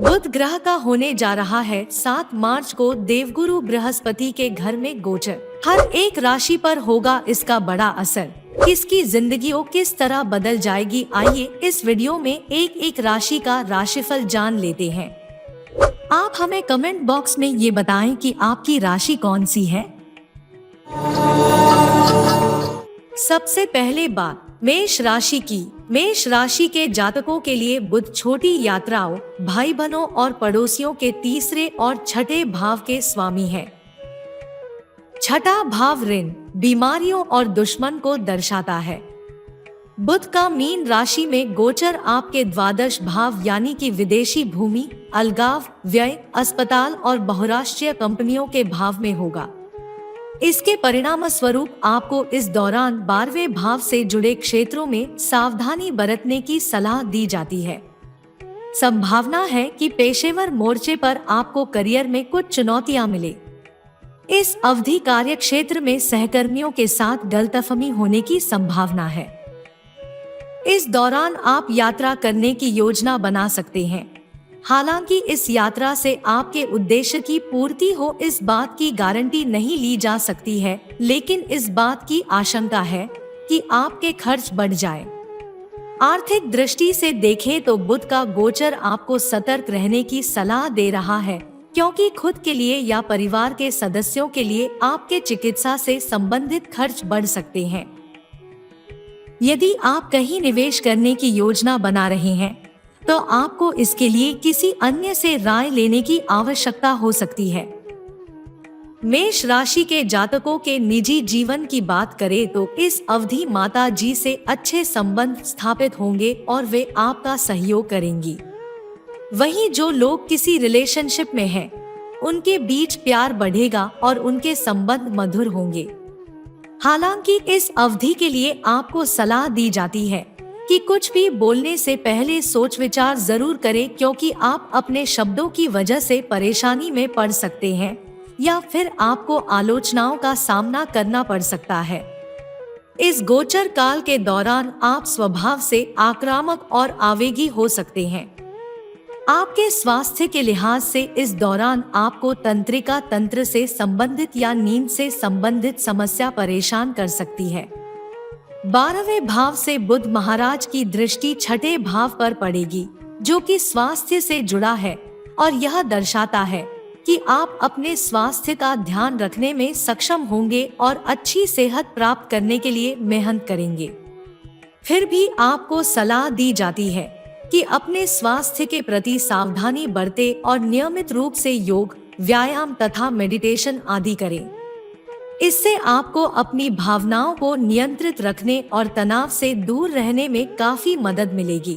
बुध ग्रह का होने जा रहा है 7 मार्च को देवगुरु बृहस्पति के घर में गोचर। हर एक राशि पर होगा इसका बड़ा असर। किसकी जिंदगियों किस तरह बदल जाएगी, आइए इस वीडियो में एक एक राशि का राशिफल जान लेते हैं। आप हमें कमेंट बॉक्स में ये बताएं कि आपकी राशि कौन सी है। सबसे पहले बात मेष राशि की। मेष राशि के जातकों के लिए बुध छोटी यात्राओं, भाई बहनों और पड़ोसियों के तीसरे और छठे भाव के स्वामी है। छठा भाव ऋण, बीमारियों और दुश्मन को दर्शाता है। बुध का मीन राशि में गोचर आपके द्वादश भाव यानी कि विदेशी भूमि, अलगाव, व्यय, अस्पताल और बहुराष्ट्रीय कंपनियों के भाव में होगा। इसके परिणाम स्वरूप आपको इस दौरान 12वें भाव से जुड़े क्षेत्रों में सावधानी बरतने की सलाह दी जाती है। संभावना है कि पेशेवर मोर्चे पर आपको करियर में कुछ चुनौतियां मिले। इस अवधि कार्य क्षेत्र में सहकर्मियों के साथ गलतफहमी होने की संभावना है। इस दौरान आप यात्रा करने की योजना बना सकते हैं। हालांकि इस यात्रा से आपके उद्देश्य की पूर्ति हो इस बात की गारंटी नहीं ली जा सकती है, लेकिन इस बात की आशंका है कि आपके खर्च बढ़ जाए। आर्थिक दृष्टि से देखें तो बुध का गोचर आपको सतर्क रहने की सलाह दे रहा है, क्योंकि खुद के लिए या परिवार के सदस्यों के लिए आपके चिकित्सा से संबंधित खर्च बढ़ सकते हैं। यदि आप कहीं निवेश करने की योजना बना रहे हैं तो आपको इसके लिए किसी अन्य से राय लेने की आवश्यकता हो सकती है। मेष राशि के जातकों के निजी जीवन की बात करें तो इस अवधि माता जी से अच्छे संबंध स्थापित होंगे और वे आपका सहयोग करेंगी। वहीं जो लोग किसी रिलेशनशिप में हैं, उनके बीच प्यार बढ़ेगा और उनके संबंध मधुर होंगे। हालांकि इस अवधि के लिए आपको सलाह दी जाती है कि कुछ भी बोलने से पहले सोच विचार जरूर करें, क्योंकि आप अपने शब्दों की वजह से परेशानी में पड़ सकते हैं या फिर आपको आलोचनाओं का सामना करना पड़ सकता है। इस गोचर काल के दौरान आप स्वभाव से आक्रामक और आवेगी हो सकते हैं। आपके स्वास्थ्य के लिहाज से इस दौरान आपको तंत्रिका तंत्र से संबंधित या नींद से संबंधित समस्या परेशान कर सकती है। 12वें भाव से बुध महाराज की दृष्टि छठे भाव पर पड़ेगी, जो कि स्वास्थ्य से जुड़ा है, और यह दर्शाता है कि आप अपने स्वास्थ्य का ध्यान रखने में सक्षम होंगे और अच्छी सेहत प्राप्त करने के लिए मेहनत करेंगे। फिर भी आपको सलाह दी जाती है कि अपने स्वास्थ्य के प्रति सावधानी बरतें और नियमित रूप से योग, व्यायाम तथा मेडिटेशन आदि करें। इससे आपको अपनी भावनाओं को नियंत्रित रखने और तनाव से दूर रहने में काफी मदद मिलेगी।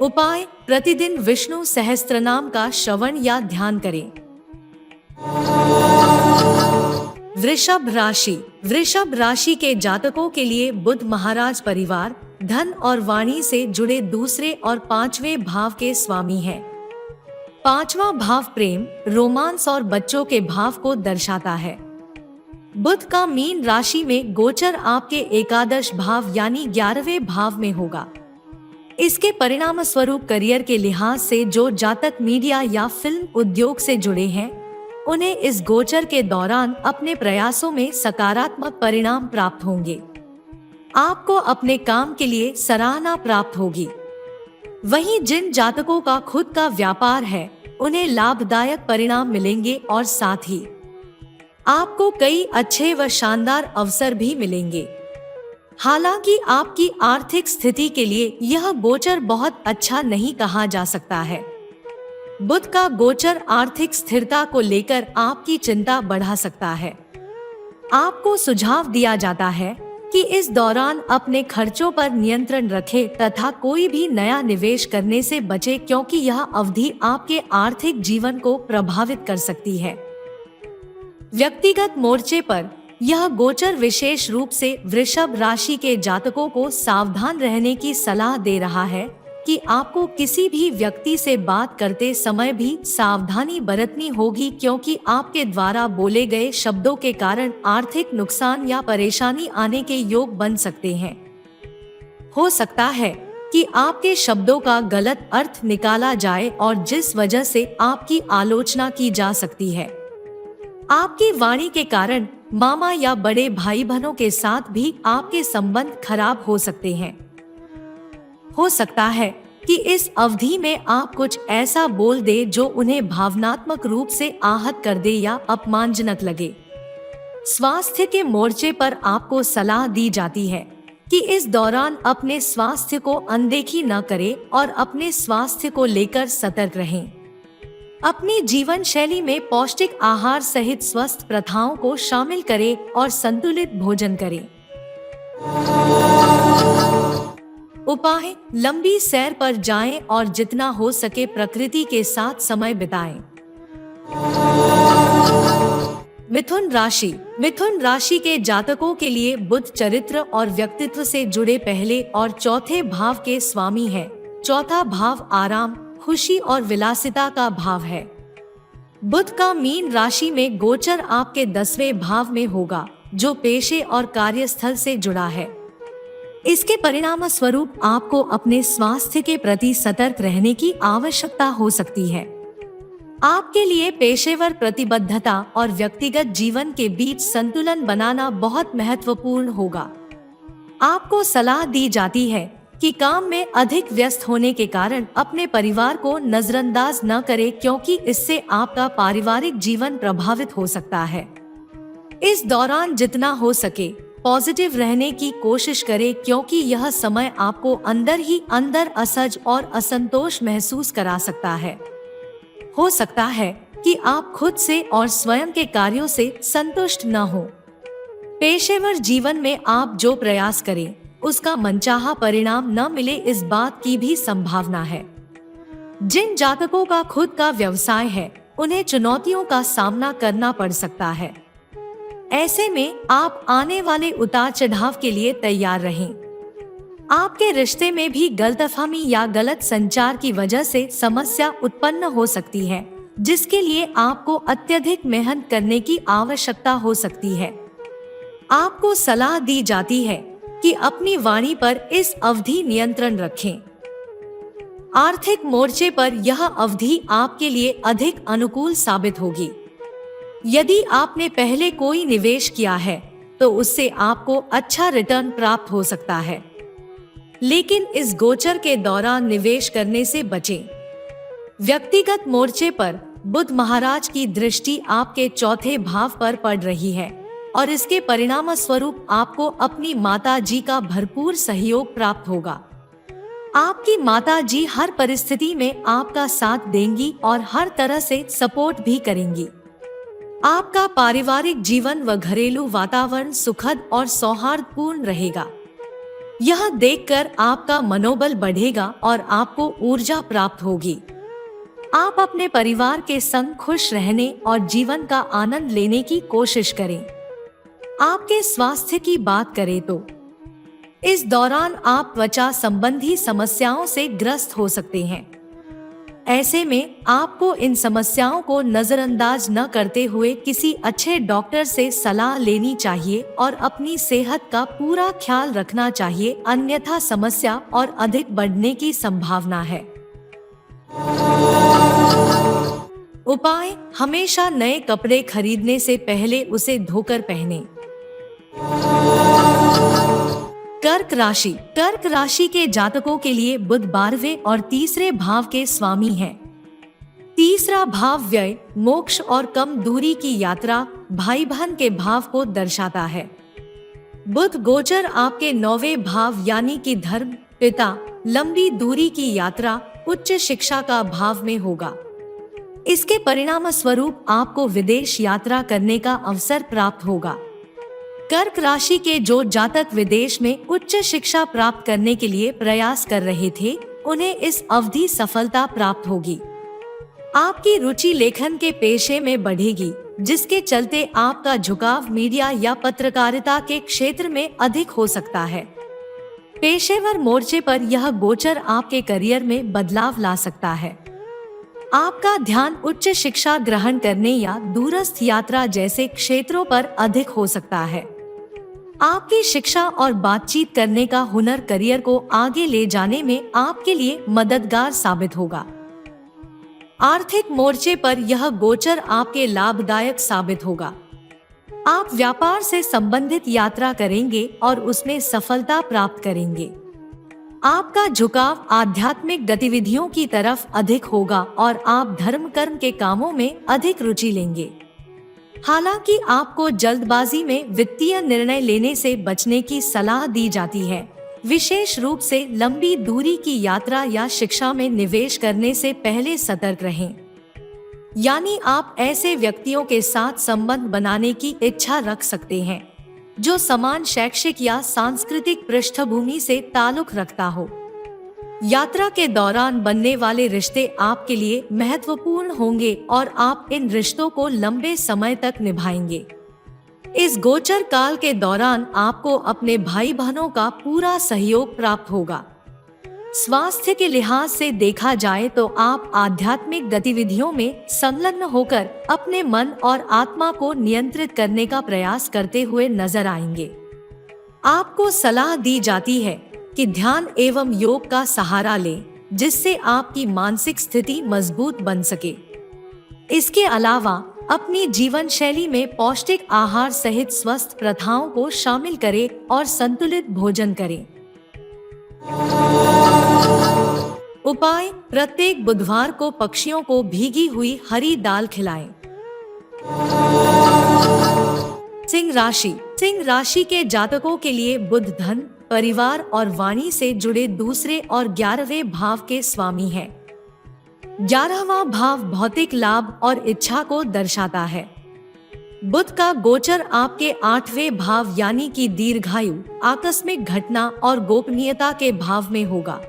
उपाय: प्रतिदिन विष्णु सहस्त्रनाम का श्रवण या ध्यान करें। वृषभ राशि। वृषभ राशि के जातकों के लिए बुध महाराज परिवार, धन और वाणी से जुड़े दूसरे और 5वें भाव के स्वामी हैं। 5वां भाव प्रेम, रोमांस और बच्चों के भाव को दर्शाता है। बुध का मीन राशि में गोचर आपके एकादश भाव यानी 11वें भाव में होगा। इसके परिणाम स्वरूप करियर के लिहाज से जो जातक मीडिया या फिल्म उद्योग से जुड़े हैं, उन्हें इस गोचर के दौरान अपने प्रयासों में सकारात्मक परिणाम प्राप्त होंगे। आपको अपने काम के लिए सराहना प्राप्त होगी। वहीं जिन जातकों का खुद का व्यापार है, उन्हें लाभदायक परिणाम मिलेंगे और साथ ही आपको कई अच्छे व शानदार अवसर भी मिलेंगे। हालांकि आपकी आर्थिक स्थिति के लिए यह गोचर बहुत अच्छा नहीं कहा जा सकता है। बुध का गोचर आर्थिक स्थिरता को लेकर आपकी चिंता बढ़ा सकता है। आपको सुझाव दिया जाता है कि इस दौरान अपने खर्चों पर नियंत्रण रखें तथा कोई भी नया निवेश करने से बचें, क्योंकि यह अवधि आपके आर्थिक जीवन को प्रभावित कर सकती है। व्यक्तिगत मोर्चे पर यह गोचर विशेष रूप से वृषभ राशि के जातकों को सावधान रहने की सलाह दे रहा है कि आपको किसी भी व्यक्ति से बात करते समय भी सावधानी बरतनी होगी, क्योंकि आपके द्वारा बोले गए शब्दों के कारण आर्थिक नुकसान या परेशानी आने के योग बन सकते हैं। हो सकता है कि आपके शब्दों का गलत अर्थ निकाला जाए और जिस वजह से आपकी आलोचना की जा सकती है। आपकी वाणी के कारण मामा या बड़े भाई बहनों के साथ भी आपके संबंध खराब हो सकते हैं। हो सकता है कि इस अवधि में आप कुछ ऐसा बोल दे जो उन्हें भावनात्मक रूप से आहत कर दे या अपमानजनक लगे। स्वास्थ्य के मोर्चे पर आपको सलाह दी जाती है कि इस दौरान अपने स्वास्थ्य को अनदेखी न करें और अपने स्वास्थ्य को लेकर सतर्क रहें। अपनी जीवन शैली में पौष्टिक आहार सहित स्वस्थ प्रथाओं को शामिल करें और संतुलित भोजन करें। उपाय: लंबी सैर पर जाएं और जितना हो सके प्रकृति के साथ समय बिताएं। मिथुन राशि के जातकों के लिए बुध चरित्र और व्यक्तित्व से जुड़े पहले और चौथे भाव के स्वामी है। चौथा भाव आराम, खुशी और विलासिता का भाव है। बुध का मीन राशि में गोचर आपके 10वें भाव में होगा, जो पेशे और कार्यस्थल से जुड़ा है। इसके परिणाम स्वरूप आपको अपने स्वास्थ्य के प्रति सतर्क रहने की आवश्यकता हो सकती है। आपके लिए पेशेवर प्रतिबद्धता और व्यक्तिगत जीवन के बीच संतुलन बनाना बहुत महत्वपूर्ण होगा। आपको सलाह दी जाती है कि काम में अधिक व्यस्त होने के कारण अपने परिवार को नजरअंदाज न करें, क्योंकि इससे आपका पारिवारिक जीवन प्रभावित हो सकता है। इस दौरान जितना हो सके पॉजिटिव रहने की कोशिश करें, क्योंकि यह समय आपको अंदर ही अंदर असहज और असंतोष महसूस करा सकता है। हो सकता है कि आप खुद से और स्वयं के कार्यों से संतुष्ट न हो। पेशेवर जीवन में आप जो प्रयास करें उसका मनचाहा परिणाम न मिले, इस बात की भी संभावना है। जिन जातकों का खुद का व्यवसाय है उन्हें चुनौतियों का सामना करना पड़ सकता है। ऐसे में आप आने वाले उतार चढ़ाव के लिए तैयार रहें। आपके रिश्ते में भी गलतफहमी या गलत संचार की वजह से समस्या उत्पन्न हो सकती है, जिसके लिए आपको अत्यधिक मेहनत करने की आवश्यकता हो सकती है। आपको सलाह दी जाती है कि अपनी वाणी पर इस अवधि नियंत्रण रखें। आर्थिक मोर्चे पर यह अवधि आपके लिए अधिक अनुकूल साबित होगी। यदि आपने पहले कोई निवेश किया है तो उससे आपको अच्छा रिटर्न प्राप्त हो सकता है, लेकिन इस गोचर के दौरान निवेश करने से बचें। व्यक्तिगत मोर्चे पर बुध महाराज की दृष्टि आपके चौथे भाव पर पड़ रही है और इसके परिणाम स्वरूप आपको अपनी माता जी का भरपूर सहयोग प्राप्त होगा। आपकी माता जी हर परिस्थिति में आपका साथ देंगी और हर तरह से सपोर्ट भी करेंगी। आपका पारिवारिक जीवन व घरेलू वातावरण सुखद और सौहार्दपूर्ण रहेगा। यह देखकर आपका मनोबल बढ़ेगा और आपको ऊर्जा प्राप्त होगी। आप अपने परिवार के संग खुश रहने और जीवन का आनंद लेने की कोशिश करें। आपके स्वास्थ्य की बात करें तो इस दौरान आप त्वचा संबंधी समस्याओं से ग्रस्त हो सकते हैं। ऐसे में आपको इन समस्याओं को नजरअंदाज न करते हुए किसी अच्छे डॉक्टर से सलाह लेनी चाहिए और अपनी सेहत का पूरा ख्याल रखना चाहिए, अन्यथा समस्या और अधिक बढ़ने की संभावना है। उपाय: हमेशा नए कपड़े खरीदने से पहले उसे धोकर पहनें। कर्क राशि के जातकों के लिए बुध 12वें और तीसरे भाव के स्वामी हैं। तीसरा भाव व्यय, मोक्ष और कम दूरी की यात्रा, भाई बहन के भाव को दर्शाता है। बुध गोचर आपके 9वें भाव यानी कि धर्म, पिता, लंबी दूरी की यात्रा, उच्च शिक्षा का भाव में होगा। इसके परिणाम स्वरूप आपको विदेश यात्रा करने का अवसर प्राप्त होगा। कर्क राशि के जो जातक विदेश में उच्च शिक्षा प्राप्त करने के लिए प्रयास कर रहे थे, उन्हें इस अवधि सफलता प्राप्त होगी। आपकी रुचि लेखन के पेशे में बढ़ेगी, जिसके चलते आपका झुकाव मीडिया या पत्रकारिता के क्षेत्र में अधिक हो सकता है। पेशेवर मोर्चे पर यह गोचर आपके करियर में बदलाव ला सकता है। आपका ध्यान उच्च शिक्षा ग्रहण करने या दूरस्थ यात्रा जैसे क्षेत्रों पर अधिक हो सकता है। आपकी शिक्षा और बातचीत करने का हुनर करियर को आगे ले जाने में आपके लिए मददगार साबित होगा। आर्थिक मोर्चे पर यह गोचर आपके लाभदायक साबित होगा। आप व्यापार से संबंधित यात्रा करेंगे और उसमें सफलता प्राप्त करेंगे। आपका झुकाव आध्यात्मिक गतिविधियों की तरफ अधिक होगा और आप धर्म कर्म के कामों में अधिक रुचि लेंगे। हालांकि आपको जल्दबाजी में वित्तीय निर्णय लेने से बचने की सलाह दी जाती है। विशेष रूप से लंबी दूरी की यात्रा या शिक्षा में निवेश करने से पहले सतर्क रहें। यानी आप ऐसे व्यक्तियों के साथ संबंध बनाने की इच्छा रख सकते हैं जो समान शैक्षिक या सांस्कृतिक पृष्ठभूमि से ताल्लुक रखता हो। यात्रा के दौरान बनने वाले रिश्ते आपके लिए महत्वपूर्ण होंगे और आप इन रिश्तों को लंबे समय तक निभाएंगे। इस गोचर काल के दौरान आपको अपने भाई बहनों का पूरा सहयोग प्राप्त होगा। स्वास्थ्य के लिहाज से देखा जाए तो आप आध्यात्मिक गतिविधियों में संलग्न होकर अपने मन और आत्मा को नियंत्रित करने का प्रयास करते हुए नजर आएंगे। आपको सलाह दी जाती है कि ध्यान एवं योग का सहारा लें, जिससे आपकी मानसिक स्थिति मजबूत बन सके। इसके अलावा अपनी जीवन शैली में पौष्टिक आहार सहित स्वस्थ प्रथाओं को शामिल करें और संतुलित भोजन करें। उपाय: प्रत्येक बुधवार को पक्षियों को भीगी हुई हरी दाल खिलाएं। सिंह राशि के जातकों के लिए बुध धन, परिवार और वाणी से जुड़े दूसरे और 11वें भाव के स्वामी है। 11वां भाव भौतिक लाभ और इच्छा को दर्शाता है। बुध का गोचर आपके 8वें भाव यानी कि दीर्घायु, आकस्मिक घटना और गोपनीयता के भाव में होगा।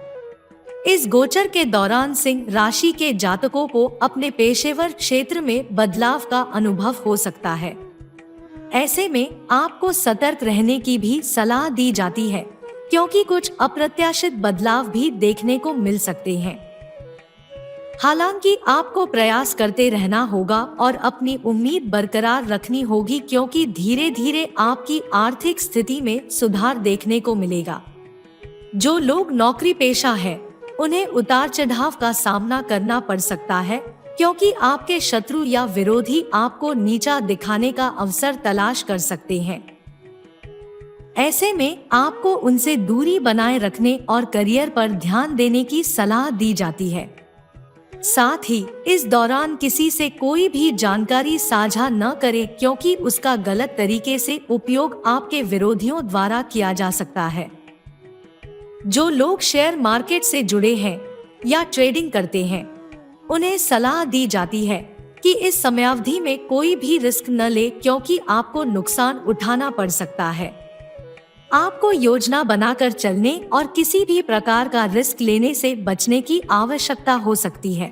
इस गोचर के दौरान सिंह राशि के जातकों को अपने पेशेवर क्षेत्र में बदलाव का अनुभव हो सकता है। ऐसे में आपको सतर्क रहने की भी सलाह दी जाती है, क्योंकि कुछ अप्रत्याशित बदलाव भी देखने को मिल सकते हैं। हालांकि आपको प्रयास करते रहना होगा और अपनी उम्मीद बरकरार रखनी होगी, क्योंकि धीरे धीरे आपकी आर्थिक स्थिति में सुधार देखने को मिलेगा। जो लोग नौकरी पेशा है, उन्हें उतार चढ़ाव का सामना करना पड़ सकता है, क्योंकि आपके शत्रु या विरोधी आपको नीचा दिखाने का अवसर तलाश कर सकते हैं। ऐसे में आपको उनसे दूरी बनाए रखने और करियर पर ध्यान देने की सलाह दी जाती है। साथ ही इस दौरान किसी से कोई भी जानकारी साझा न करें, क्योंकि उसका गलत तरीके से उपयोग आपके विरोधियों द्वारा किया जा सकता है। जो लोग शेयर मार्केट से जुड़े हैं या ट्रेडिंग करते हैं, उन्हें सलाह दी जाती है कि इस समयावधि में कोई भी रिस्क न ले, क्योंकि आपको नुकसान उठाना पड़ सकता है। आपको योजना बनाकर चलने और किसी भी प्रकार का रिस्क लेने से बचने की आवश्यकता हो सकती है।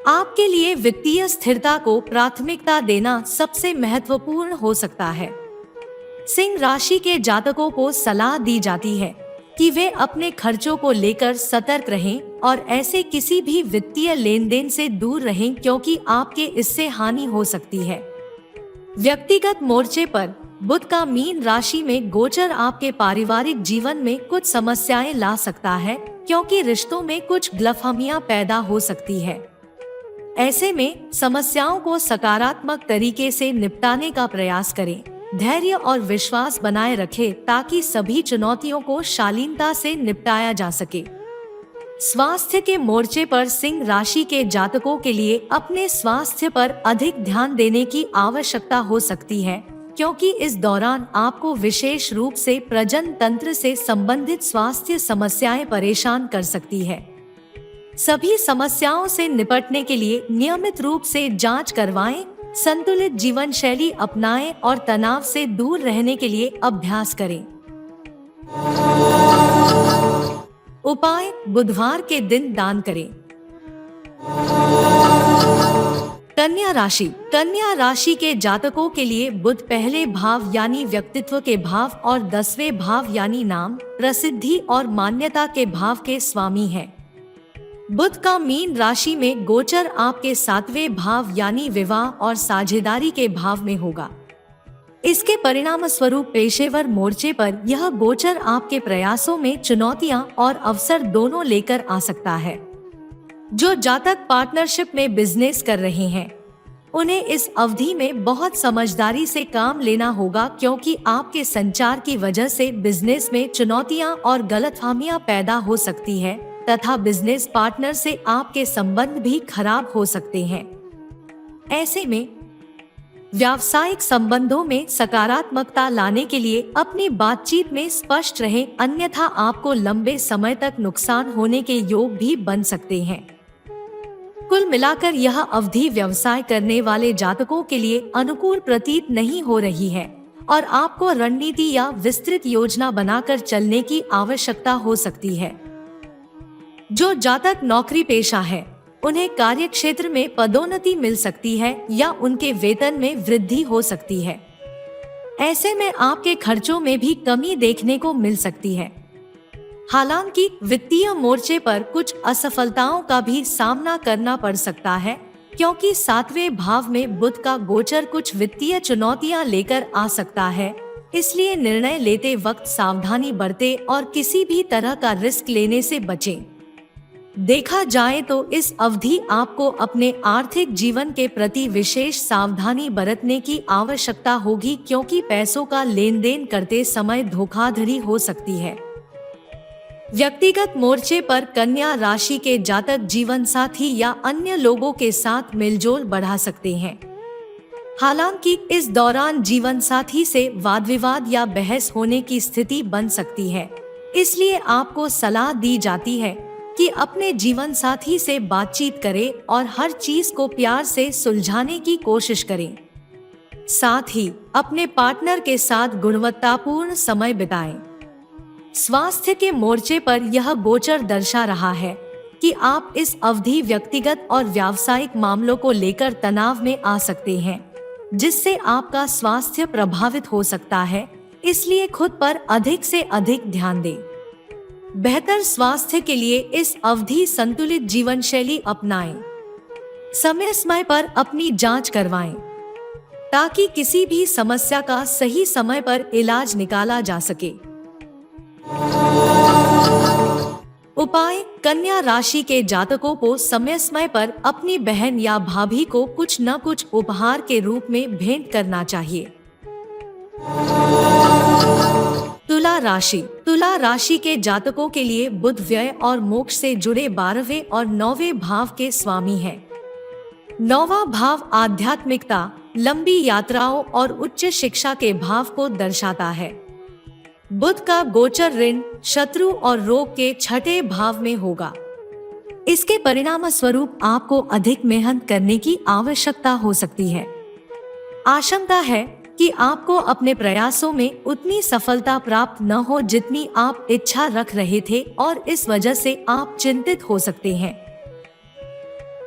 आपके लिए वित्तीय स्थिरता को प्राथमिकता देना सबसे महत्वपूर्ण हो सकता है। सिंह राशि के जातकों को सलाह दी जाती है कि वे अपने खर्चों को लेकर सतर्क रहें और ऐसे किसी भी वित्तीय लेन देन से दूर रहें, क्योंकि आपके इससे हानि हो सकती है। व्यक्तिगत मोर्चे पर बुध का मीन राशि में गोचर आपके पारिवारिक जीवन में कुछ समस्याएं ला सकता है, क्योंकि रिश्तों में कुछ गलतफहमियां पैदा हो सकती है। ऐसे में समस्याओं को सकारात्मक तरीके से निपटाने का प्रयास करें। धैर्य और विश्वास बनाए रखें ताकि सभी चुनौतियों को शालीनता से निपटाया जा सके। स्वास्थ्य के मोर्चे पर सिंह राशि के जातकों के लिए अपने स्वास्थ्य पर अधिक ध्यान देने की आवश्यकता हो सकती है, क्योंकि इस दौरान आपको विशेष रूप से प्रजनन तंत्र से संबंधित स्वास्थ्य समस्याएं परेशान कर सकती है। सभी समस्याओं से निपटने के लिए नियमित रूप से जांच करवाएं, संतुलित जीवन शैली अपनाएं और तनाव से दूर रहने के लिए अभ्यास करें। उपाय: बुधवार के दिन दान करें। कन्या राशि के जातकों के लिए बुध पहले भाव यानी व्यक्तित्व के भाव और 10वें भाव यानी नाम, प्रसिद्धि और मान्यता के भाव के स्वामी है। बुध का मीन राशि में गोचर आपके 7वें भाव यानी विवाह और साझेदारी के भाव में होगा। इसके परिणाम स्वरूप पेशेवर मोर्चे पर यह गोचर आपके प्रयासों में चुनौतियां और अवसर दोनों लेकर आ सकता है। जो जातक पार्टनरशिप में बिजनेस कर रहे हैं, उन्हें इस अवधि में बहुत समझदारी से काम लेना होगा, क्योंकि आपके संचार की वजह से बिजनेस में चुनौतियां और गलतफहमियां पैदा हो सकती है तथा बिजनेस पार्टनर से आपके संबंध भी खराब हो सकते हैं। ऐसे में व्यावसायिक संबंधों में सकारात्मकता लाने के लिए अपनी बातचीत में स्पष्ट रहें, अन्यथा आपको लंबे समय तक नुकसान होने के योग भी बन सकते हैं। कुल मिलाकर यह अवधि व्यवसाय करने वाले जातकों के लिए अनुकूल प्रतीत नहीं हो रही है और आपको रणनीति या विस्तृत योजना बनाकर चलने की आवश्यकता हो सकती है। जो जातक नौकरी पेशा है, उन्हें कार्य क्षेत्र में पदोन्नति मिल सकती है या उनके वेतन में वृद्धि हो सकती है। ऐसे में आपके खर्चों में भी कमी देखने को मिल सकती है। हालांकि वित्तीय मोर्चे पर कुछ असफलताओं का भी सामना करना पड़ सकता है, क्योंकि 7वें भाव में बुध का गोचर कुछ वित्तीय चुनौतियां लेकर आ सकता है। इसलिए निर्णय लेते वक्त सावधानी बरतें और किसी भी तरह का रिस्क लेने से बचें। देखा जाए तो इस अवधि आपको अपने आर्थिक जीवन के प्रति विशेष सावधानी बरतने की आवश्यकता होगी, क्योंकि पैसों का लेन देन करते समय धोखाधड़ी हो सकती है। व्यक्तिगत मोर्चे पर कन्या राशि के जातक जीवन साथी या अन्य लोगों के साथ मेलजोल बढ़ा सकते हैं। हालांकि इस दौरान जीवन साथी से वाद विवाद या बहस होने की स्थिति बन सकती है, इसलिए आपको सलाह दी जाती है कि अपने जीवन साथी से बातचीत करें और हर चीज को प्यार से सुलझाने की कोशिश करें। साथ ही अपने पार्टनर के साथ गुणवत्तापूर्ण समय बिताएं। स्वास्थ्य के मोर्चे पर यह गोचर दर्शा रहा है कि आप इस अवधि व्यक्तिगत और व्यावसायिक मामलों को लेकर तनाव में आ सकते हैं, जिससे आपका स्वास्थ्य प्रभावित हो सकता है। इसलिए खुद पर अधिक से अधिक ध्यान दें। बेहतर स्वास्थ्य के लिए इस अवधि संतुलित जीवन शैली अपनाएं। समय समय पर अपनी जांच करवाएं, ताकि किसी भी समस्या का सही समय पर इलाज निकाला जा सके। उपाय: कन्या राशि के जातकों को समय समय पर अपनी बहन या भाभी को कुछ न कुछ उपहार के रूप में भेंट करना चाहिए। तुला राशि के जातकों के लिए बुध व्यय और मोक्ष से जुड़े 12वें और 9वें भाव के स्वामी है। 9वां भाव आध्यात्मिकता, लंबी यात्राओं और उच्च शिक्षा के भाव को दर्शाता है। बुध का गोचर ऋण, शत्रु और रोग के 6ठे भाव में होगा। इसके परिणाम स्वरूप आपको अधिक मेहनत करने की आवश्यकता हो सकती है। आशंका है कि आपको अपने प्रयासों में उतनी सफलता प्राप्त न हो जितनी आप इच्छा रख रहे थे और इस वजह से आप चिंतित हो सकते हैं।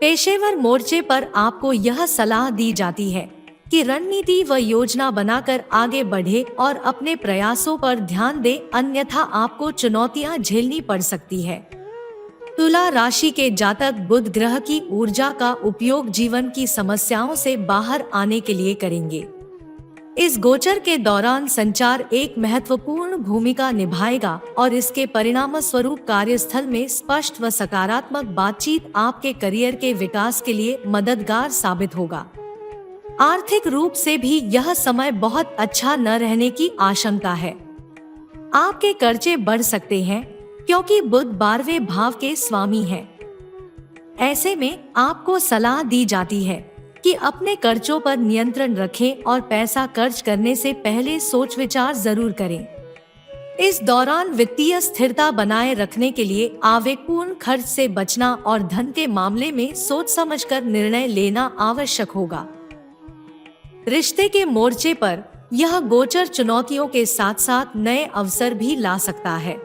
पेशेवर मोर्चे पर आपको यह सलाह दी जाती है कि रणनीति व योजना बनाकर आगे बढ़े और अपने प्रयासों पर ध्यान दें, अन्यथा आपको चुनौतियां झेलनी पड़ सकती है। तुला राशि के जातक बुध ग्रह की ऊर्जा का उपयोग जीवन की समस्याओं से बाहर आने के लिए करेंगे। इस गोचर के दौरान संचार एक महत्वपूर्ण भूमिका निभाएगा और इसके परिणाम स्वरूप कार्यस्थल में स्पष्ट व सकारात्मक बातचीत आपके करियर के विकास के लिए मददगार साबित होगा। आर्थिक रूप से भी यह समय बहुत अच्छा न रहने की आशंका है। आपके कर्जे बढ़ सकते हैं, क्योंकि बुध 12वें भाव के स्वामी हैं। ऐसे में आपको सलाह दी जाती है कि अपने कर्जों पर नियंत्रण रखें और पैसा खर्च करने से पहले सोच विचार जरूर करें। इस दौरान वित्तीय स्थिरता बनाए रखने के लिए आवेगपूर्ण खर्च से बचना और धन के मामले में सोच समझकर निर्णय लेना आवश्यक होगा। रिश्ते के मोर्चे पर यह गोचर चुनौतियों के साथ साथ नए अवसर भी ला सकता है।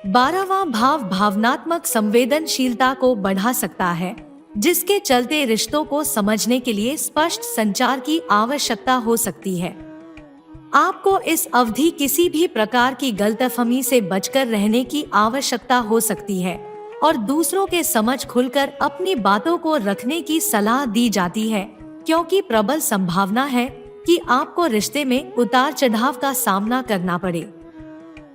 12वां भाव भावनात्मक संवेदनशीलता को बढ़ा सकता है, जिसके चलते रिश्तों को समझने के लिए स्पष्ट संचार की आवश्यकता हो सकती है। आपको इस अवधि किसी भी प्रकार की गलतफहमी से बचकर रहने की आवश्यकता हो सकती है और दूसरों के समझ खुलकर अपनी बातों को रखने की सलाह दी जाती है, क्योंकि प्रबल संभावना है कि आपको रिश्ते में उतार चढ़ाव का सामना करना पड़े।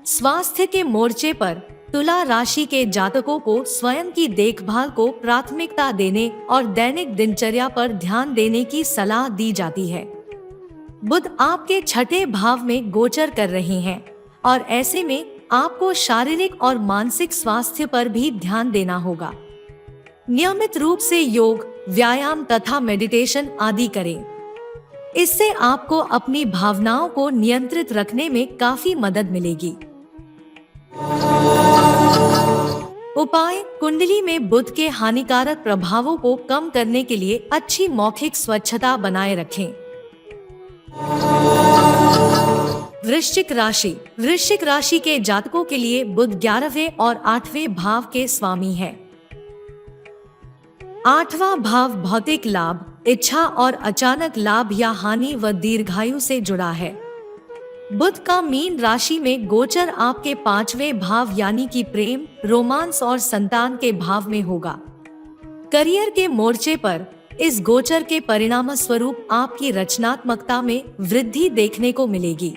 स्वास्थ्य के मोर्चे पर तुला राशि के जातकों को स्वयं की देखभाल को प्राथमिकता देने और दैनिक दिनचर्या पर ध्यान देने की सलाह दी जाती है। बुध आपके छठे भाव में गोचर कर रहे हैं और ऐसे में आपको शारीरिक और मानसिक स्वास्थ्य पर भी ध्यान देना होगा। नियमित रूप से योग, व्यायाम तथा मेडिटेशन आदि करें। इससे आपको अपनी भावनाओं को नियंत्रित रखने में काफी मदद मिलेगी। उपाय: कुंडली में बुध के हानिकारक प्रभावों को कम करने के लिए अच्छी मौखिक स्वच्छता बनाए रखें। वृश्चिक राशि। वृश्चिक राशि के जातकों के लिए बुध 11वें और 8वें भाव के स्वामी है। 8वां भाव भौतिक लाभ, इच्छा और अचानक लाभ या हानि व दीर्घायु से जुड़ा है। बुध का मीन राशि में गोचर आपके 5वें भाव यानी कि प्रेम, रोमांस और संतान के भाव में होगा। करियर के मोर्चे पर इस गोचर के परिणाम स्वरूप आपकी रचनात्मकता में वृद्धि देखने को मिलेगी।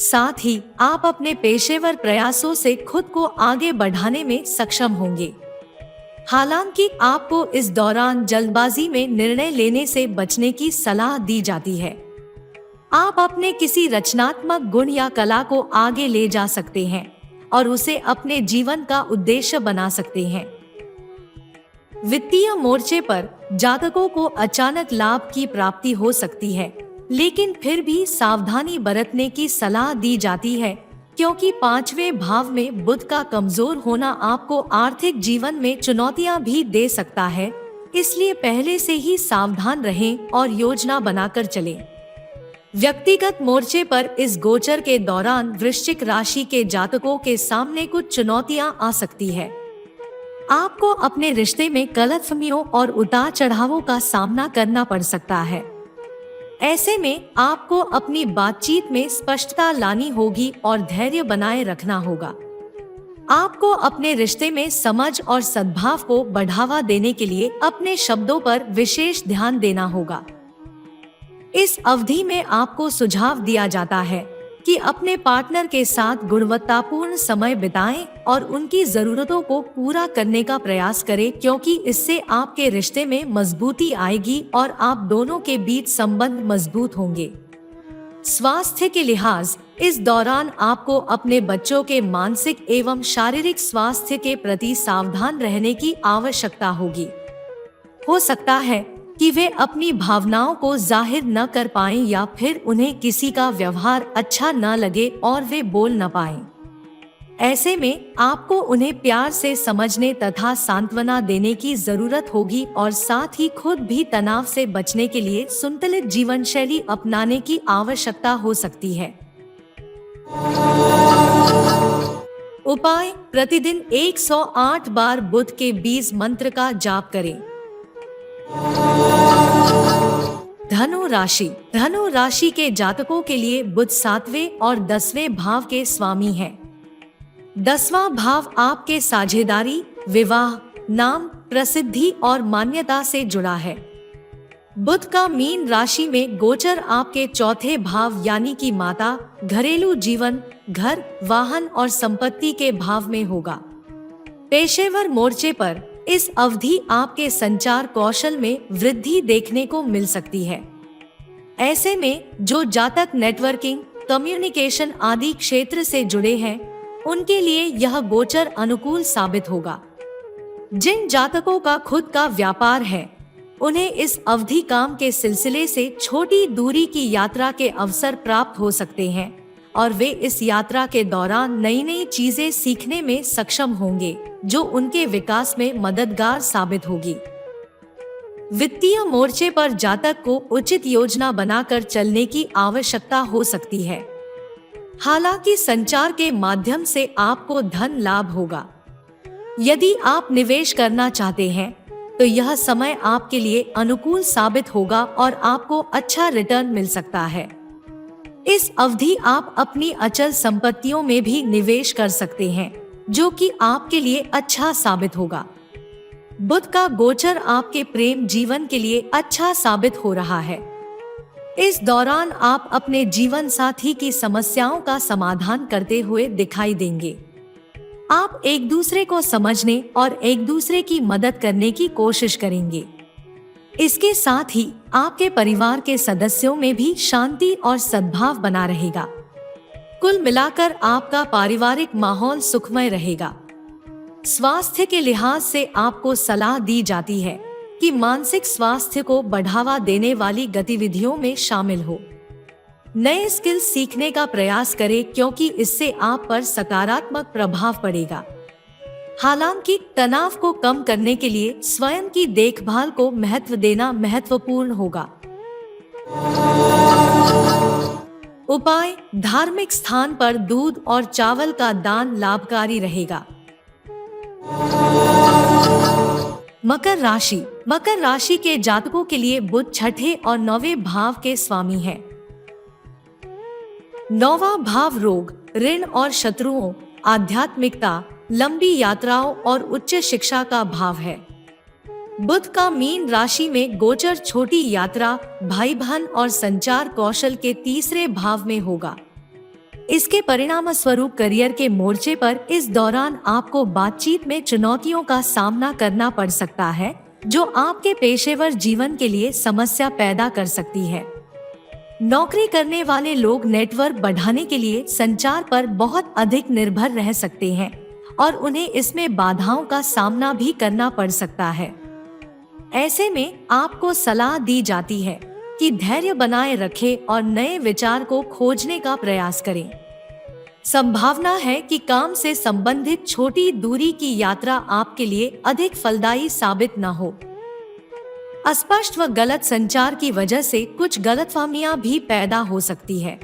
साथ ही आप अपने पेशेवर प्रयासों से खुद को आगे बढ़ाने में सक्षम होंगे। हालांकि आपको इस दौरान जल्दबाजी में निर्णय लेने से बचने की सलाह दी जाती है। आप अपने किसी रचनात्मक गुण या कला को आगे ले जा सकते हैं और उसे अपने जीवन का उद्देश्य बना सकते हैं। वित्तीय मोर्चे पर जातकों को अचानक लाभ की प्राप्ति हो सकती है, लेकिन फिर भी सावधानी बरतने की सलाह दी जाती है क्योंकि 5वें भाव में बुध का कमजोर होना आपको आर्थिक जीवन में चुनौतियां भी दे सकता है। इसलिए पहले से ही सावधान रहें और योजना बनाकर चलें। व्यक्तिगत मोर्चे पर इस गोचर के दौरान वृश्चिक राशि के जातकों के सामने कुछ चुनौतियां आ सकती है। आपको अपने रिश्ते में गलतफहमियों और उतार चढ़ावों का सामना करना पड़ सकता है। ऐसे में आपको अपनी बातचीत में स्पष्टता लानी होगी और धैर्य बनाए रखना होगा। आपको अपने रिश्ते में समझ और सद्भाव को बढ़ावा देने के लिए अपने शब्दों पर विशेष ध्यान देना होगा। इस अवधि में आपको सुझाव दिया जाता है कि अपने पार्टनर के साथ गुणवत्तापूर्ण समय बिताएं और उनकी जरूरतों को पूरा करने का प्रयास करें क्योंकि इससे आपके रिश्ते में मजबूती आएगी और आप दोनों के बीच संबंध मजबूत होंगे। स्वास्थ्य के लिहाज इस दौरान आपको अपने बच्चों के मानसिक एवं शारीरिक स्वास्थ्य के प्रति सावधान रहने की आवश्यकता होगी। हो सकता है कि वे अपनी भावनाओं को जाहिर न कर पाएं या फिर उन्हें किसी का व्यवहार अच्छा न लगे और वे बोल न पाएं। ऐसे में आपको उन्हें प्यार से समझने तथा सांत्वना देने की जरूरत होगी और साथ ही खुद भी तनाव से बचने के लिए संतुलित जीवन शैली अपनाने की आवश्यकता हो सकती है। उपाय: प्रतिदिन 108 बार बुध के बीज मंत्र का जाप करें। धनु राशि। धनु राशि के जातकों के लिए बुध 7वें और 10वें भाव के स्वामी हैं। 10वां भाव आपके साझेदारी, विवाह, नाम, प्रसिद्धि और मान्यता से जुड़ा है। बुध का मीन राशि में गोचर आपके चौथे भाव यानी कि माता, घरेलू जीवन, घर, वाहन और संपत्ति के भाव में होगा। पेशेवर मोर्चे पर इस अवधि आपके संचार कौशल में वृद्धि देखने को मिल सकती है। ऐसे में जो जातक नेटवर्किंग, कम्युनिकेशन आदि क्षेत्र से जुड़े हैं, उनके लिए यह गोचर अनुकूल साबित होगा। जिन जातकों का खुद का व्यापार है, उन्हें इस अवधि काम के सिलसिले से छोटी दूरी की यात्रा के अवसर प्राप्त हो सकते हैं और वे इस यात्रा के दौरान नई नई चीजें सीखने में सक्षम होंगे जो उनके विकास में मददगार साबित होगी। वित्तीय मोर्चे पर जातक को उचित योजना बनाकर चलने की आवश्यकता हो सकती है। हालांकि संचार के माध्यम से आपको धन लाभ होगा। यदि आप निवेश करना चाहते हैं तो यह समय आपके लिए अनुकूल साबित होगा और आपको अच्छा रिटर्न मिल सकता है। इस अवधि आप अपनी अचल संपत्तियों में भी निवेश कर सकते हैं, जो कि आपके लिए अच्छा साबित होगा। बुध का गोचर आपके प्रेम जीवन के लिए अच्छा साबित हो रहा है। इस दौरान आप अपने जीवन साथी की समस्याओं का समाधान करते हुए दिखाई देंगे। आप एक दूसरे को समझने और एक दूसरे की मदद करने की कोशिश करेंगे। इसके साथ ही आपके परिवार के सदस्यों में भी शांति और सद्भाव बना रहेगा। कुल मिलाकर आपका पारिवारिक माहौल सुखमय रहेगा। स्वास्थ्य के लिहाज से आपको सलाह दी जाती है कि मानसिक स्वास्थ्य को बढ़ावा देने वाली गतिविधियों में शामिल हो। नए स्किल सीखने का प्रयास करें क्योंकि इससे आप पर सकारात्मक प्रभाव पड़ेगा। हालांकि तनाव को कम करने के लिए स्वयं की देखभाल को महत्व देना महत्वपूर्ण होगा। उपाय: धार्मिक स्थान पर दूध और चावल का दान लाभकारी रहेगा। मकर राशि। मकर राशि के जातकों के लिए बुध छठे और 9वें भाव के स्वामी है। 9वां भाव रोग, ऋण और शत्रुओं, आध्यात्मिकता, लंबी यात्राओं और उच्च शिक्षा का भाव है। बुध का मीन राशि में गोचर छोटी यात्रा, भाई बहन और संचार कौशल के तीसरे भाव में होगा। इसके परिणाम स्वरूप करियर के मोर्चे पर इस दौरान आपको बातचीत में चुनौतियों का सामना करना पड़ सकता है, जो आपके पेशेवर जीवन के लिए समस्या पैदा कर सकती है। नौकरी करने वाले लोग नेटवर्क बढ़ाने के लिए संचार पर बहुत अधिक निर्भर रह सकते हैं और उन्हें इसमें बाधाओं का सामना भी करना पड़ सकता है। ऐसे में आपको सलाह दी जाती है कि धैर्य बनाए रखें और नए विचार को खोजने का प्रयास करें। संभावना है कि काम से संबंधित छोटी दूरी की यात्रा आपके लिए अधिक फलदायी साबित न हो। अस्पष्ट व गलत संचार की वजह से कुछ गलतफहमियां भी पैदा हो सकती है।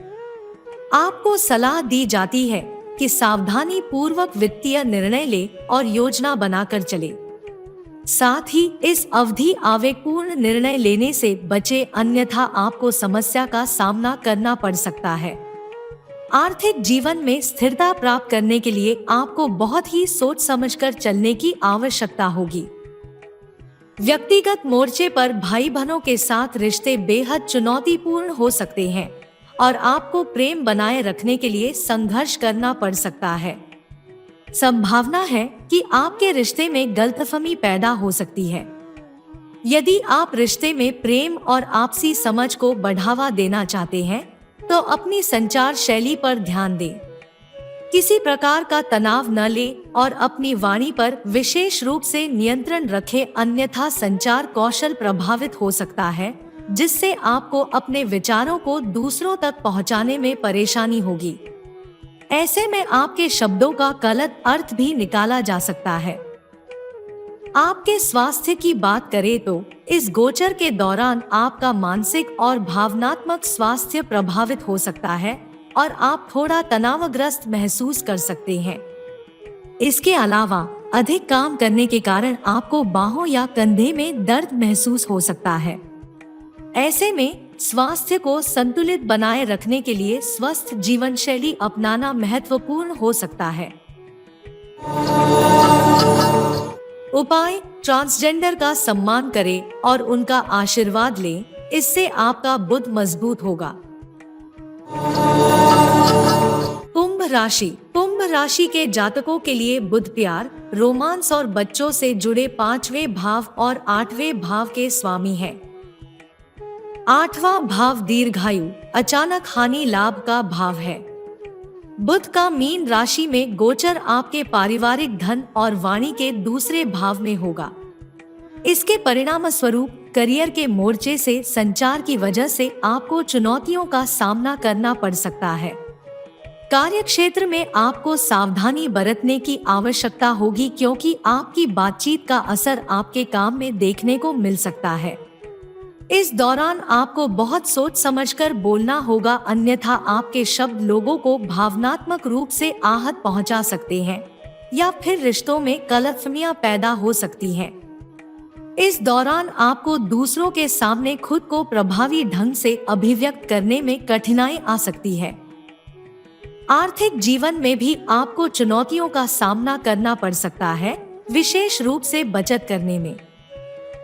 आपको सलाह दी जाती है कि सावधानी पूर्वक वित्तीय निर्णय ले और योजना बनाकर चले। साथ ही इस अवधि आवेगपूर्ण निर्णय लेने से बचे, अन्यथा आपको समस्या का सामना करना पड़ सकता है। आर्थिक जीवन में स्थिरता प्राप्त करने के लिए आपको बहुत ही सोच समझकर चलने की आवश्यकता होगी। व्यक्तिगत मोर्चे पर भाई बहनों के साथ रिश्ते बेहद चुनौतीपूर्ण हो सकते हैं और आपको प्रेम बनाए रखने के लिए संघर्ष करना पड़ सकता है। संभावना है कि आपके रिश्ते में गलतफहमी पैदा हो सकती है। यदि आप रिश्ते में प्रेम और आपसी समझ को बढ़ावा देना चाहते हैं, तो अपनी संचार शैली पर ध्यान दें। किसी प्रकार का तनाव न लें और अपनी वाणी पर विशेष रूप से नियंत्रण रखें, अन्यथा संचार कौशल प्रभावित हो सकता है, जिससे आपको अपने विचारों को दूसरों तक पहुंचाने में परेशानी होगी। ऐसे में आपके शब्दों का गलत अर्थ भी निकाला जा सकता है। आपके स्वास्थ्य की बात करें तो इस गोचर के दौरान आपका मानसिक और भावनात्मक स्वास्थ्य प्रभावित हो सकता है और आप थोड़ा तनावग्रस्त महसूस कर सकते हैं। इसके अलावा अधिक काम करने के कारण आपको बाहों या कंधे में दर्द महसूस हो सकता है। ऐसे में स्वास्थ्य को संतुलित बनाए रखने के लिए स्वस्थ जीवन शैली अपनाना महत्वपूर्ण हो सकता है। उपाय: ट्रांसजेंडर का सम्मान करें और उनका आशीर्वाद लें, इससे आपका बुध मजबूत होगा। कुंभ राशि। कुंभ राशि के जातकों के लिए बुध प्यार, रोमांस और बच्चों से जुड़े 5वें भाव और 8वें भाव के स्वामी है। 8वां भाव दीर्घायु, अचानक हानि लाभ का भाव है। बुध का मीन राशि में गोचर आपके पारिवारिक धन और वाणी के दूसरे भाव में होगा। इसके परिणाम स्वरूप करियर के मोर्चे से संचार की वजह से आपको चुनौतियों का सामना करना पड़ सकता है। कार्य क्षेत्र में आपको सावधानी बरतने की आवश्यकता होगी, क्योंकि आपकी बातचीत का असर आपके काम में देखने को मिल सकता है। इस दौरान आपको बहुत सोच समझकर बोलना होगा, अन्यथा आपके शब्द लोगों को भावनात्मक रूप से आहत पहुंचा सकते हैं या फिर रिश्तों में गलतफहमियां पैदा हो सकती हैं। इस दौरान आपको दूसरों के सामने खुद को प्रभावी ढंग से अभिव्यक्त करने में कठिनाई आ सकती है। आर्थिक जीवन में भी आपको चुनौतियों का सामना करना पड़ सकता है, विशेष रूप से बचत करने में।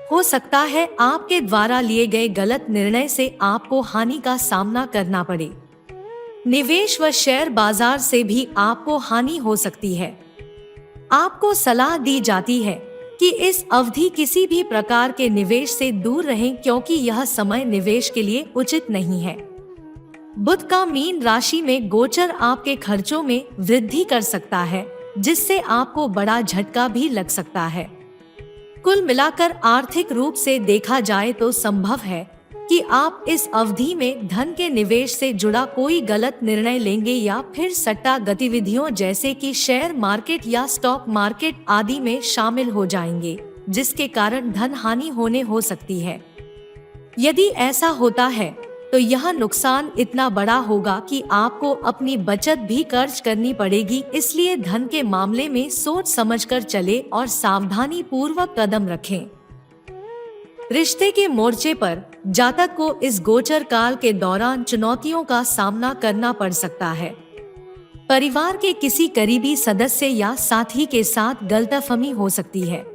हो सकता है आपके द्वारा लिए गए गलत निर्णय से आपको हानि का सामना करना पड़े। निवेश व शेयर बाजार से भी आपको हानि हो सकती है। आपको सलाह दी जाती है कि इस अवधि किसी भी प्रकार के निवेश से दूर रहें, क्योंकि यह समय निवेश के लिए उचित नहीं है। बुध का मीन राशि में गोचर आपके खर्चों में वृद्धि कर सकता है, जिससे आपको बड़ा झटका भी लग सकता है। कुल मिलाकर आर्थिक रूप से देखा जाए तो संभव है कि आप इस अवधि में धन के निवेश से जुड़ा कोई गलत निर्णय लेंगे या फिर सट्टा गतिविधियों जैसे कि शेयर मार्केट या स्टॉक मार्केट आदि में शामिल हो जाएंगे, जिसके कारण धन हानि होने हो सकती है। यदि ऐसा होता है तो यह नुकसान इतना बड़ा होगा कि आपको अपनी बचत भी खर्च करनी पड़ेगी। इसलिए धन के मामले में सोच समझकर चले और सावधानी पूर्वक कदम रखें। रिश्ते के मोर्चे पर जातक को इस गोचर काल के दौरान चुनौतियों का सामना करना पड़ सकता है। परिवार के किसी करीबी सदस्य या साथी के साथ गलतफहमी हो सकती है।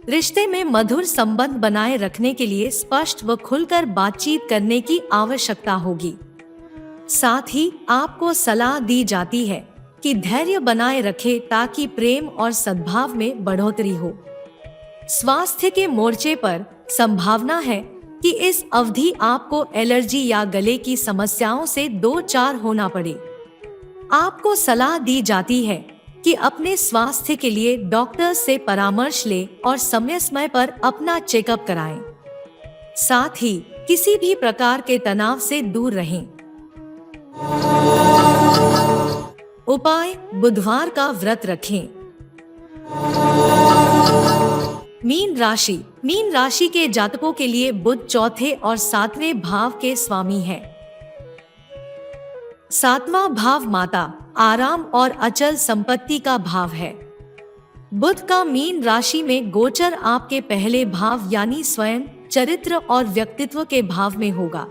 रिश्ते में मधुर संबंध बनाए रखने के लिए स्पष्ट व खुलकर बातचीत करने की आवश्यकता होगी। साथ ही आपको सलाह दी जाती है कि धैर्य बनाए रखें ताकि प्रेम और सद्भाव में बढ़ोतरी हो। स्वास्थ्य के मोर्चे पर संभावना है कि इस अवधि आपको एलर्जी या गले की समस्याओं से दो चार होना पड़े। आपको सलाह दी जाती है कि अपने स्वास्थ्य के लिए डॉक्टर से परामर्श लें और समय पर अपना चेकअप कराएं। साथ ही किसी भी प्रकार के तनाव से दूर रहें। उपाय: बुधवार का व्रत रखें। मीन राशि के जातकों के लिए बुध चौथे और सातवें भाव के स्वामी है। सातवां भाव माता, आराम और अचल संपत्ति का भाव है। बुध का मीन राशि में गोचर आपके पहले भाव यानी स्वयं, चरित्र और व्यक्तित्व के भाव में होगा।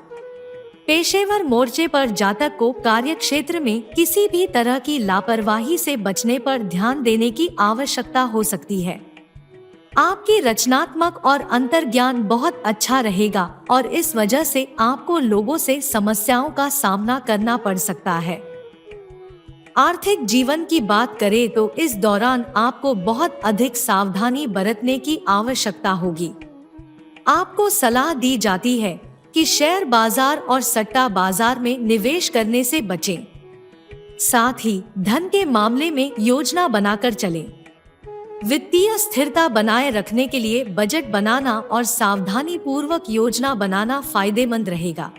पेशेवर मोर्चे पर जातक को कार्य क्षेत्र में किसी भी तरह की लापरवाही से बचने पर ध्यान देने की आवश्यकता हो सकती है। आपकी रचनात्मक और अंतर्ज्ञान बहुत अच्छा रहेगा और इस वजह से आपको लोगों से समस्याओं का सामना करना पड़ सकता है। आर्थिक जीवन की बात करें तो इस दौरान आपको बहुत अधिक सावधानी बरतने की आवश्यकता होगी। आपको सलाह दी जाती है कि शेयर बाजार और सट्टा बाजार में निवेश करने से बचें। साथ ही धन के मामले में योजना बनाकर चलें। वित्तीय स्थिरता बनाए रखने के लिए बजट बनाना और सावधानी पूर्वक योजना बनाना फायदेमंद रहेगा।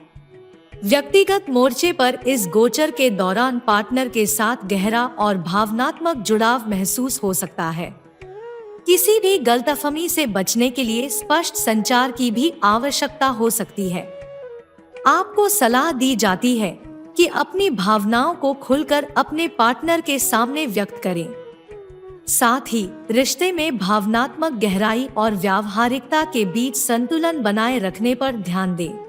व्यक्तिगत मोर्चे पर इस गोचर के दौरान पार्टनर के साथ गहरा और भावनात्मक जुड़ाव महसूस हो सकता है। किसी भी गलतफहमी से बचने के लिए स्पष्ट संचार की भी आवश्यकता हो सकती है। आपको सलाह दी जाती है कि अपनी भावनाओं को खुलकर अपने पार्टनर के सामने व्यक्त करें। साथ ही रिश्ते में भावनात्मक गहराई और व्यावहारिकता के बीच संतुलन बनाए रखने पर ध्यान दें।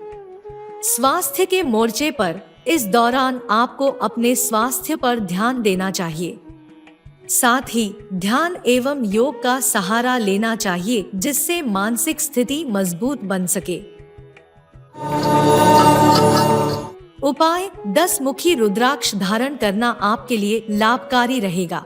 स्वास्थ्य के मोर्चे पर इस दौरान आपको अपने स्वास्थ्य पर ध्यान देना चाहिए। साथ ही ध्यान एवं योग का सहारा लेना चाहिए, जिससे मानसिक स्थिति मजबूत बन सके। उपाय: 10 मुखी रुद्राक्ष धारण करना आपके लिए लाभकारी रहेगा।